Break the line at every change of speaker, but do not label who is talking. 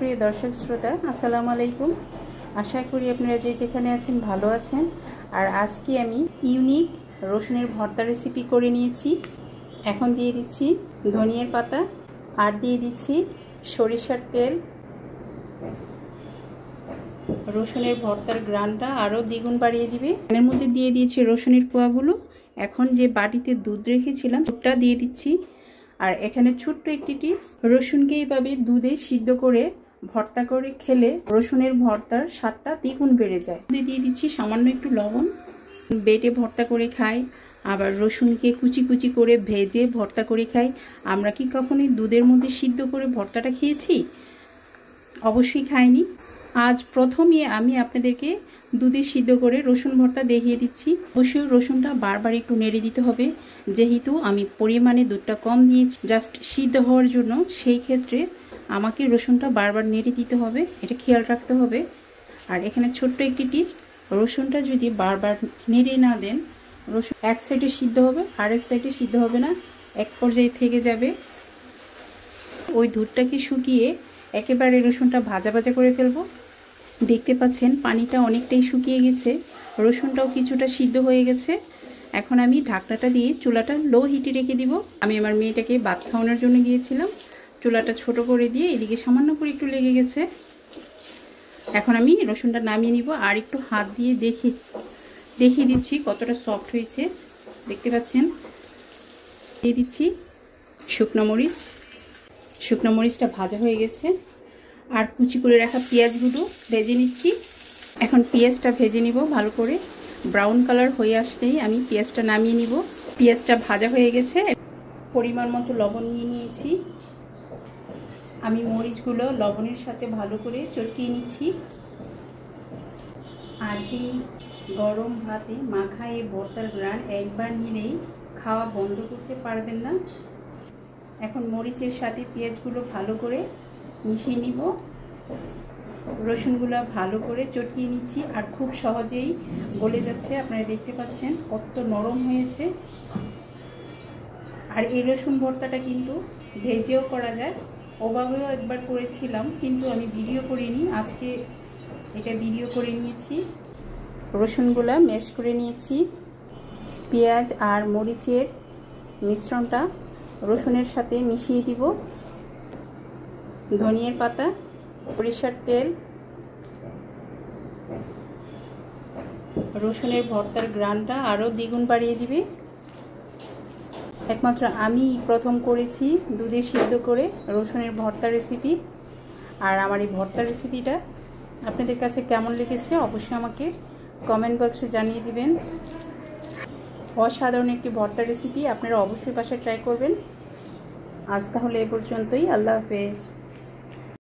সুপ্রিয় দর্শক শ্রোতা, আসসালামু আলাইকুম। আশা করি আপনারা যে যেখানে আছেন ভালো আছেন। আর আজকে আমি ইউনিক রসুনের ভর্তা রেসিপি করে নিয়েছি। এখন দিয়ে দিচ্ছি ধনিয়ার পাতা আর দিয়ে দিচ্ছি সরিষার তেল। রসুনের ভর্তার গ্রানটা আরও দ্বিগুণ বাড়িয়ে দিবে। এর মধ্যে দিয়ে দিয়েছি রসুনের কোয়াগুলো। এখন যে বাটিতে দুধ রেখেছিলাম দুধটা দিয়ে দিচ্ছি। আর এখানে ছোট্ট একটি টিপস, রসুনকে এইভাবে দুধে সিদ্ধ করে ভর্তা করে খেলে রসুনের ভর্তার স্বাদটা দ্বিগুণ বেড়ে যায়। দিয়ে দিচ্ছি সামান্য একটু লবণ। বেটে ভর্তা করে খাই, আবার রসুনকে কুচি কুচি করে ভেজে ভর্তা করে খাই। আমরা কি কখনোই দুধের মধ্যে সিদ্ধ করে ভর্তাটা খেয়েছি? অবশ্যই খাইনি। আজ প্রথমে আমি আপনাদেরকে দুধে সিদ্ধ করে রসুন ভর্তা দেখিয়ে দিচ্ছি। অবশ্যই রসুনটা বারবার একটু নেড়ে দিতে হবে, যেহেতু আমি পরিমাণে দুধটা কম দিয়েছি জাস্ট সিদ্ধ হওয়ার জন্য। সেই ক্ষেত্রে আমাকে রসুনটা বারবার নেড়ে দিতে হবে, এটা খেয়াল রাখতে হবে। আর এখানে ছোট্ট একটি টিপস, রসুনটা যদি বারবার নেড়ে না দেন, রসুন এক সাইডে সিদ্ধ হবে আর এক সাইডে সিদ্ধ হবে না, এক পর্যায়ে থেকে যাবে। ওই দুধটাকে শুকিয়ে একেবারে রসুনটা ভাজা ভাজা করে ফেলবো। দেখতে পাচ্ছেন পানিটা অনেকটাই শুকিয়ে গেছে, রসুনটাও কিছুটা সিদ্ধ হয়ে গেছে। এখন আমি ঢাকনাটা দিয়ে চুলাটা লো হিটে রেখে দিব। আমি আমার মেয়েটাকে ভাত খাওয়ানোর জন্য গিয়েছিলাম, চুলাটা ছোট করে দিয়ে এদিকে সামান্য করে একটু লেগে গেছে। এখন আমি রসুনটা নামিয়ে নিব আর একটু হাত দিয়ে দেখিয়ে দিচ্ছি কতটা সফট হয়েছে। দেখতে পাচ্ছেন। দিয়ে দিচ্ছি শুকনো মরিচ। শুকনো মরিচটা ভাজা হয়ে গেছে। আর কুচি করে রাখা পেঁয়াজগুলো ভেজে নিচ্ছি। এখন পেঁয়াজটা ভেজে নিব ভালো করে, ব্রাউন কালার হয়ে আসলেই আমি পেঁয়াজটা নামিয়ে নিব। পেঁয়াজটা ভাজা হয়ে গেছে। পরিমাণ মতো লবণ নিয়ে নিয়েছি। আমি মরিচগুলো লবণের সাথে ভালো করে চটকিয়ে নিচ্ছি। আর এই গরম ভাতে মাখায় ভর্তার গ্রান একবার নিলেই খাওয়া বন্ধ করতে পারবেন না। এখন মরিচের সাথে পেঁয়াজগুলো ভালো করে মিশিয়ে নিব। রসুনগুলো ভালো করে চটকিয়ে নিচ্ছি আর খুব সহজেই গলে যাচ্ছে। আপনারা দেখতে পাচ্ছেন কত নরম হয়েছে। আর এই রসুন ভর্তাটা কিন্তু ভেজেও করা যায়, ওভাবেও একবার করেছিলাম কিন্তু আমি ভিডিও করিনি, আজকে এটা ভিডিও করে নিয়েছি। রসুনগুলো ম্যাশ করে নিয়েছি। পেঁয়াজ আর মরিচের মিশ্রণটা রসুনের সাথে মিশিয়ে দিব। ধনিয়ার পাতা, সরিষার তেল, রসুনের ভর্তার গ্রানটা আরও দ্বিগুণ বাড়িয়ে দিবে। একমাত্র আমি প্রথম করেছি দুধে সিদ্ধ করে রসুনের ভর্তা রেসিপি। আর আমার এই ভর্তা রেসিপিটা আপনাদের কাছে কেমন লেগেছে অবশ্যই আমাকে কমেন্ট বক্সে জানিয়ে দিবেন। অসাধারণ একটি ভর্তা রেসিপি, আপনারা অবশ্যই বাসায় ট্রাই করবেন। আজ তাহলে এ পর্যন্তই। আল্লাহ হাফেজ।